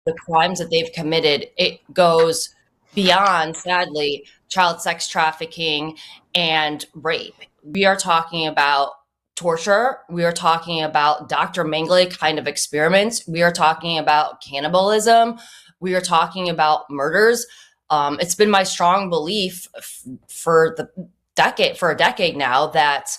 the crimes that they've committed, it goes beyond, sadly, child sex trafficking and rape. We are talking about torture. We are talking about Dr. Mengele kind of experiments. We are talking about cannibalism. We are talking about murders. It's been my strong belief for a decade now that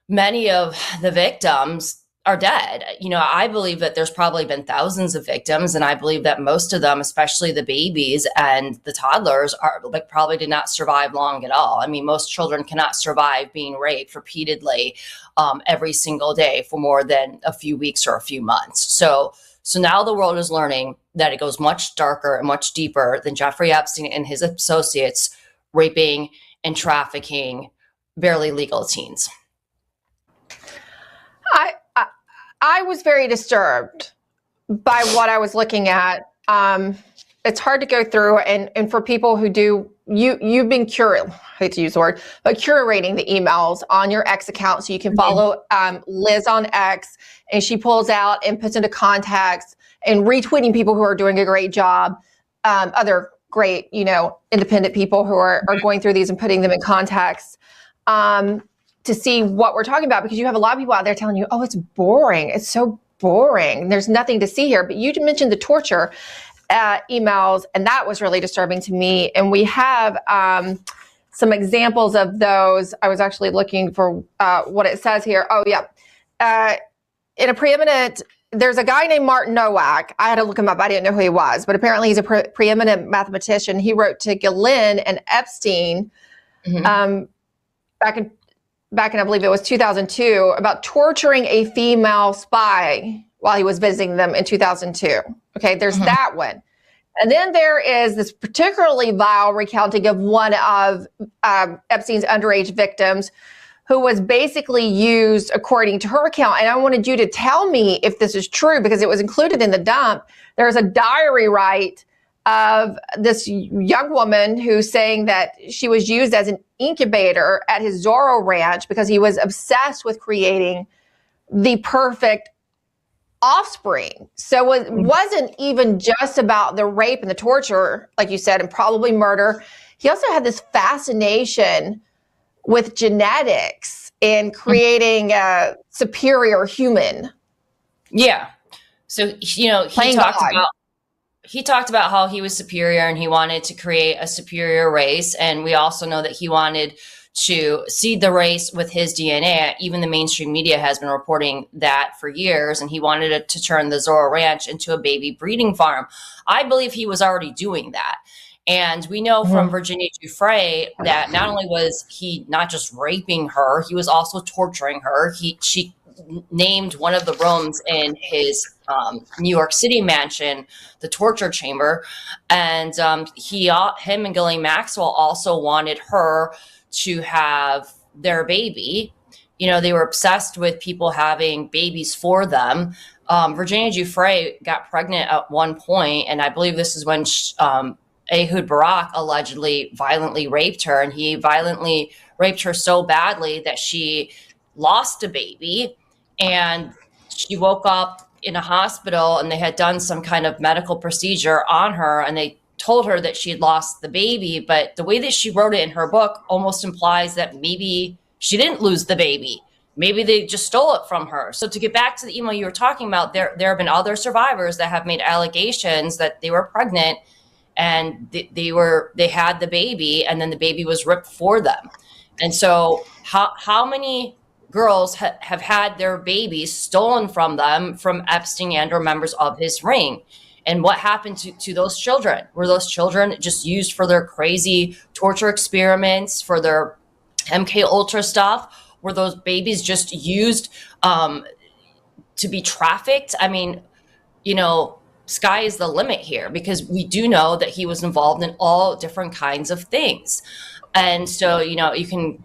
many of the victims are dead. I believe that there's probably been thousands of victims, and I believe that most of them, especially the babies and the toddlers, probably did not survive long at all. I mean, most children cannot survive being raped repeatedly every single day for more than a few weeks or a few months. So now the world is learning that it goes much darker and much deeper than Jeffrey Epstein and his associates raping and trafficking barely legal teens. I was very disturbed by what I was looking at. It's hard to go through, and for people who do, you've been I hate to use the word, but curating the emails on your X account so you can follow Liz on X, and she pulls out and puts into contacts and retweeting people who are doing a great job, other great, independent people who are going through these and putting them in contacts. To see what we're talking about, because you have a lot of people out there telling you, oh, it's boring. It's so boring. There's nothing to see here. But you mentioned the torture emails, and that was really disturbing to me. And we have some examples of those. I was actually looking for what it says here. Oh, yeah. In a preeminent, there's a guy named Martin Nowak. I had to look him up. I didn't know who he was, but apparently he's a preeminent mathematician. He wrote to Ghislaine and Epstein back in, I believe it was 2002, about torturing a female spy while he was visiting them in 2002. Okay, there's that one. And then there is this particularly vile recounting of one of Epstein's underage victims who was basically used according to her account. And I wanted you to tell me if this is true, because it was included in the dump. There's a diary write of this young woman who's saying that she was used as an incubator at his Zorro ranch because he was obsessed with creating the perfect offspring. So it wasn't even just about the rape and the torture, like you said, and probably murder. He also had this fascination with genetics and creating a superior human. Yeah. So, he talked about how he was superior and he wanted to create a superior race. And we also know that he wanted to seed the race with his DNA. Even the mainstream media has been reporting that for years. And he wanted it to turn the Zorro Ranch into a baby breeding farm. I believe he was already doing that. And we know from Virginia Giuffre that not only was he not just raping her, he was also torturing her. She named one of the rooms in his New York City mansion the torture chamber, and him and Ghislaine Maxwell also wanted her to have their baby. They were obsessed with people having babies for them. Virginia Giuffre got pregnant at one point, and I believe this is when Ehud Barak allegedly violently raped her, and he violently raped her so badly that she lost a baby. And she woke up in a hospital and they had done some kind of medical procedure on her, and they told her that she had lost the baby. But the way that she wrote it in her book almost implies that maybe she didn't lose the baby. Maybe they just stole it from her. So to get back to the email you were talking about, there have been other survivors that have made allegations that they were pregnant and they had the baby, and then the baby was ripped for them. And so how many girls have had their babies stolen from them from Epstein and or members of his ring? And what happened to those children? Were those children just used for their crazy torture experiments, for their MK Ultra stuff? Were those babies just used to be trafficked? I mean, sky is the limit here, because we do know that he was involved in all different kinds of things. And so, you can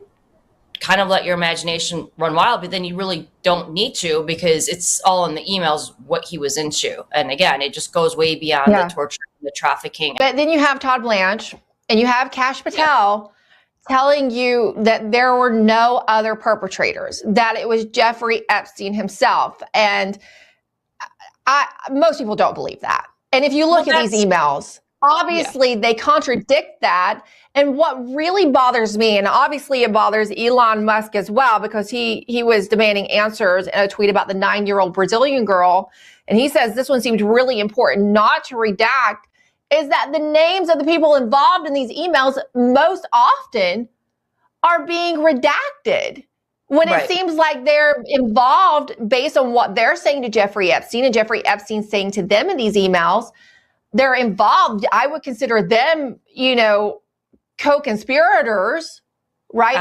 kind of let your imagination run wild, but then you really don't need to, because it's all in the emails what he was into. And again, it just goes way beyond the torture and the trafficking. But then you have Todd Blanche and you have Kash Patel telling you that there were no other perpetrators, that it was Jeffrey Epstein himself. And most people don't believe that. And if you look at these emails, obviously they contradict that. And what really bothers me, and obviously it bothers Elon Musk as well, because he was demanding answers in a tweet about the 9-year-old Brazilian girl. And he says this one seemed really important not to redact, is that the names of the people involved in these emails most often are being redacted. When it seems like they're involved based on what they're saying to Jeffrey Epstein, and Jeffrey Epstein saying to them in these emails, they're involved. I would consider them, co-conspirators, right?